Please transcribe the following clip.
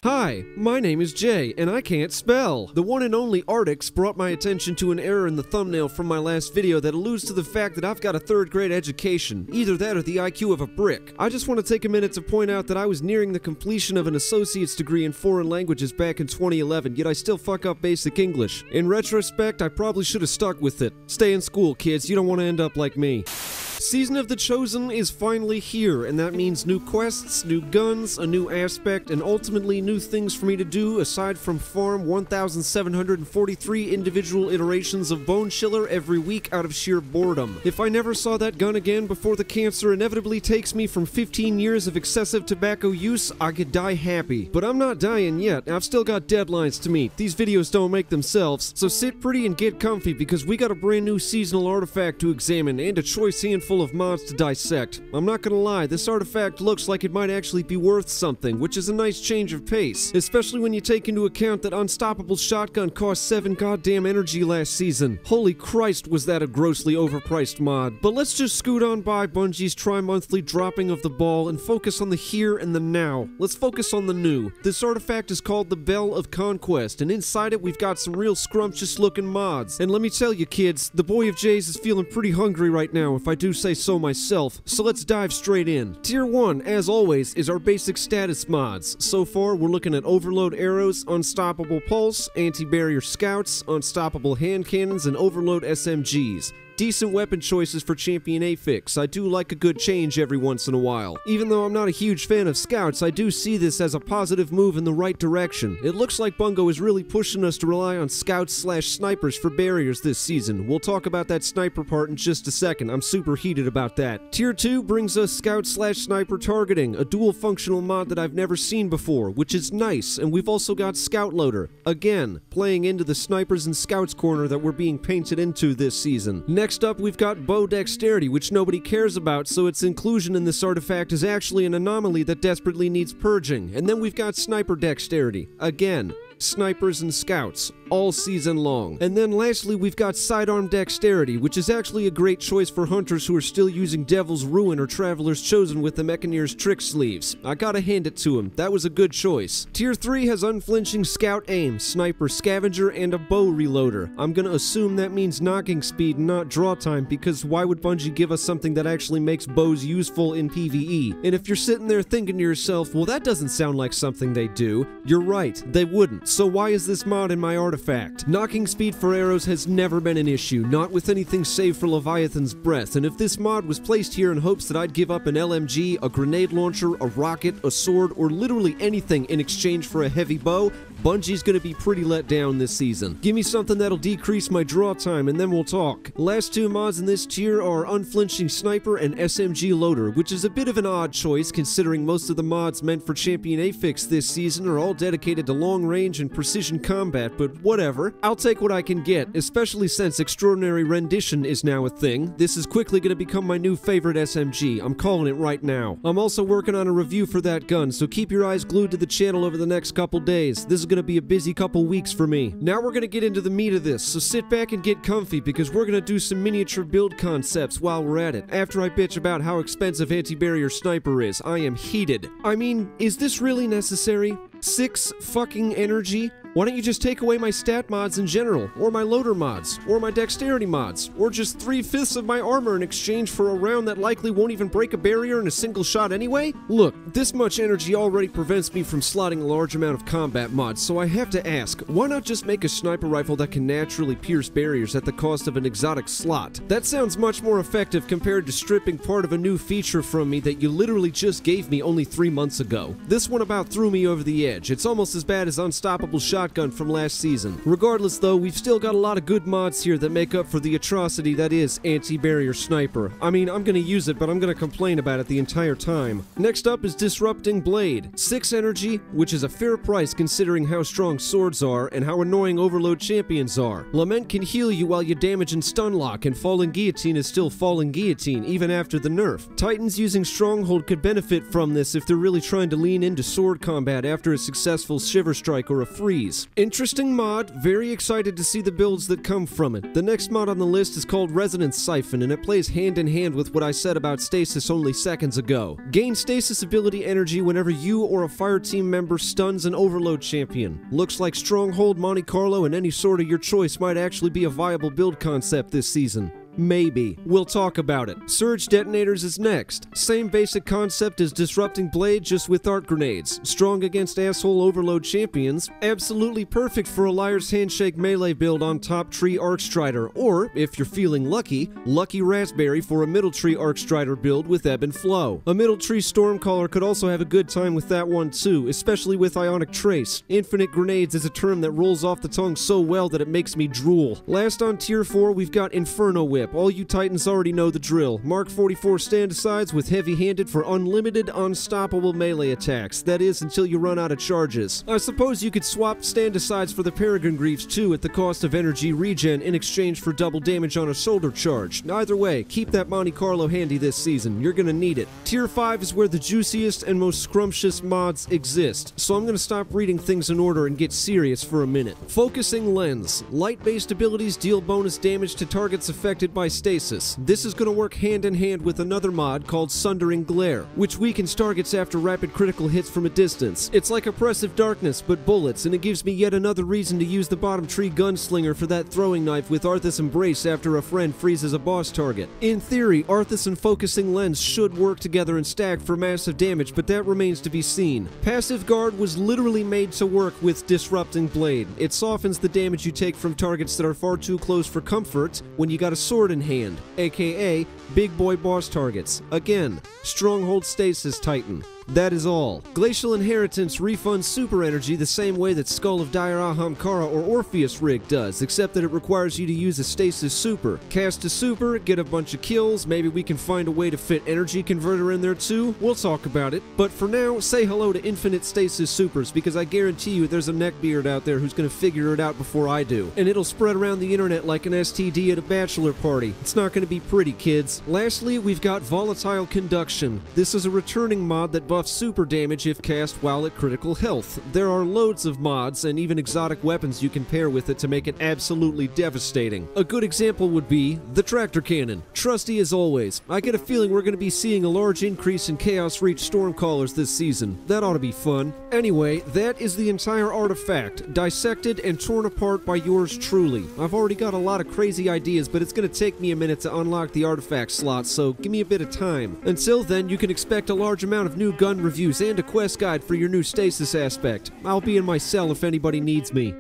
Hi, my name is Jay, and I can't spell. The one and only Artix brought my attention to an error in the thumbnail from my last video that alludes to the fact that I've got a 3rd grade education, either that or the IQ of a brick. I just want to take a minute to point out that I was nearing the completion of an associate's degree in foreign languages back in 2011, yet I still fuck up basic English. In retrospect, I probably should have stuck with it. Stay in school, kids, you don't want to end up like me. Season of the Chosen is finally here, and that means new quests, new guns, a new aspect, and ultimately new things for me to do aside from farm 1,743 individual iterations of Bone Chiller every week out of sheer boredom. If I never saw that gun again before the cancer inevitably takes me from 15 years of excessive tobacco use, I could die happy. But I'm not dying yet. I've still got deadlines to meet. These videos don't make themselves, so sit pretty and get comfy because we got a brand new seasonal artifact to examine and a choice handful of mods to dissect. I'm not gonna lie, this artifact looks like it might actually be worth something, which is a nice change of pace, especially when you take into account that Unstoppable Shotgun cost 7 goddamn energy last season. Holy Christ, was that a grossly overpriced mod. But let's just scoot on by Bungie's tri-monthly dropping of the ball and focus on the here and the now. Let's focus on the new. This artifact is called the Bell of Conquest, and inside it we've got some real scrumptious looking mods. And let me tell you kids, the boy of J's is feeling pretty hungry right now, if I do say so myself, so let's dive straight in. Tier 1, as always, is our basic status mods. So far, we're looking at Overload Arrows, Unstoppable Pulse, Anti-Barrier Scouts, Unstoppable Hand Cannons, and Overload SMGs. Decent weapon choices for Champion Affix. I do like a good change every once in a while. Even though I'm not a huge fan of Scouts, I do see this as a positive move in the right direction. It looks like Bungo is really pushing us to rely on Scouts/Snipers for barriers this season. We'll talk about that sniper part in just a second. I'm super heated about that. Tier 2 brings us Scout/Sniper targeting, a dual functional mod that I've never seen before, which is nice, and we've also got Scout Loader. Again, playing into the Snipers and Scouts corner that we're being painted into this season. Next up, we've got Bow Dexterity, which nobody cares about, so its inclusion in this artifact is actually an anomaly that desperately needs purging. And then we've got Sniper Dexterity. Again, Snipers and Scouts, all season long. And then lastly, we've got Sidearm Dexterity, which is actually a great choice for hunters who are still using Devil's Ruin or Traveler's Chosen with the Mechaneer's Trick Sleeves. I gotta hand it to him, that was a good choice. Tier 3 has Unflinching Scout Aim, Sniper Scavenger, and a Bow Reloader. I'm gonna assume that means knocking speed and not draw time, because why would Bungie give us something that actually makes bows useful in PvE? And if you're sitting there thinking to yourself, well that doesn't sound like something they do, you're right, they wouldn't. So why is this mod in my artifact? Knocking speed for arrows has never been an issue, not with anything save for Leviathan's Breath, and if this mod was placed here in hopes that I'd give up an LMG, a grenade launcher, a rocket, a sword, or literally anything in exchange for a heavy bow, Bungie's gonna be pretty let down this season. Give me something that'll decrease my draw time and then we'll talk. Last 2 mods in this tier are Unflinching Sniper and SMG Loader, which is a bit of an odd choice considering most of the mods meant for Champion Affix this season are all dedicated to long range and precision combat, but whatever. I'll take what I can get, especially since Extraordinary Rendition is now a thing. This is quickly gonna become my new favorite SMG. I'm calling it right now. I'm also working on a review for that gun, so keep your eyes glued to the channel over the next couple days. This is gonna be a busy couple weeks for me. Now we're gonna get into the meat of this, so sit back and get comfy because we're gonna do some miniature build concepts while we're at it. After I bitch about how expensive Anti-Barrier Sniper is, I am heated. I mean, is this really necessary? 6 fucking energy? Why don't you just take away my stat mods in general, or my loader mods, or my dexterity mods, or just 3/5 of my armor in exchange for a round that likely won't even break a barrier in a single shot anyway? Look, this much energy already prevents me from slotting a large amount of combat mods, so I have to ask, why not just make a sniper rifle that can naturally pierce barriers at the cost of an exotic slot? That sounds much more effective compared to stripping part of a new feature from me that you literally just gave me only 3 months ago. This one about threw me over the edge. It's almost as bad as Unstoppable Shotgun from last season. Regardless though, we've still got a lot of good mods here that make up for the atrocity that is Anti-Barrier Sniper. I mean, I'm gonna use it, but I'm gonna complain about it the entire time. Next up is Disrupting Blade. 6 energy, which is a fair price considering how strong swords are and how annoying Overload champions are. Lament can heal you while you damage and stun lock, and Falling Guillotine is still Falling Guillotine even after the nerf. Titans using Stronghold could benefit from this if they're really trying to lean into sword combat after a successful Shiver Strike or a Freeze. Interesting mod, very excited to see the builds that come from it. The next mod on the list is called Resonance Siphon, and it plays hand in hand with what I said about Stasis only seconds ago. Gain Stasis ability energy whenever you or a fire team member stuns an Overload champion. Looks like Stronghold, Monte Carlo, and any sword of your choice might actually be a viable build concept this season. Maybe. We'll talk about it. Surge Detonators is next. Same basic concept as Disrupting Blade, just with art grenades. Strong against asshole Overload champions. Absolutely perfect for a Liar's Handshake melee build on Top Tree Arcstrider, or, if you're feeling lucky, Lucky Raspberry for a Middle Tree Arcstrider build with Ebb and Flow. A Middle Tree Stormcaller could also have a good time with that one too, especially with Ionic Trace. Infinite Grenades is a term that rolls off the tongue so well that it makes me drool. Last on Tier 4, we've got Inferno Whip. All you Titans already know the drill. Mark 44 stand-asides with heavy-handed for unlimited, unstoppable melee attacks. That is, until you run out of charges. I suppose you could swap stand-asides for the Peregrine Greaves too at the cost of energy regen in exchange for double damage on a shoulder charge. Either way, keep that Monte Carlo handy this season. You're gonna need it. Tier 5 is where the juiciest and most scrumptious mods exist, so I'm gonna stop reading things in order and get serious for a minute. Focusing Lens. Light-based abilities deal bonus damage to targets affected by stasis. This is going to work hand in hand with another mod called Sundering Glare, which weakens targets after rapid critical hits from a distance. It's like Oppressive Darkness, but bullets, and it gives me yet another reason to use the bottom tree gunslinger for that throwing knife with Arthas Embrace after a friend freezes a boss target. In theory, Arthas and Focusing Lens should work together and stack for massive damage, but that remains to be seen. Passive Guard was literally made to work with Disrupting Blade. It softens the damage you take from targets that are far too close for comfort when you got a sword in hand, aka big boy boss targets. Again, Stronghold Stasis Titan. That is all. Glacial Inheritance refunds super energy the same way that Skull of Dire Ahamkara or Orpheus Rig does, except that it requires you to use a stasis super. Cast a super, get a bunch of kills, maybe we can find a way to fit energy converter in there too. We'll talk about it. But for now, say hello to infinite stasis supers, because I guarantee you there's a neckbeard out there who's gonna figure it out before I do. And it'll spread around the internet like an STD at a bachelor party. It's not gonna be pretty, kids. Lastly, we've got Volatile Conduction. This is a returning mod that buffs super damage if cast while at critical health. There are loads of mods and even exotic weapons you can pair with it to make it absolutely devastating. A good example would be the Tractor Cannon. Trusty as always. I get a feeling we're going to be seeing a large increase in Chaos Reach Stormcallers this season. That ought to be fun. Anyway, that is the entire artifact, dissected and torn apart by yours truly. I've already got a lot of crazy ideas, but it's going to take me a minute to unlock the artifact slot, so give me a bit of time. Until then, you can expect a large amount of new gun reviews and a quest guide for your new stasis aspect. I'll be in my cell if anybody needs me.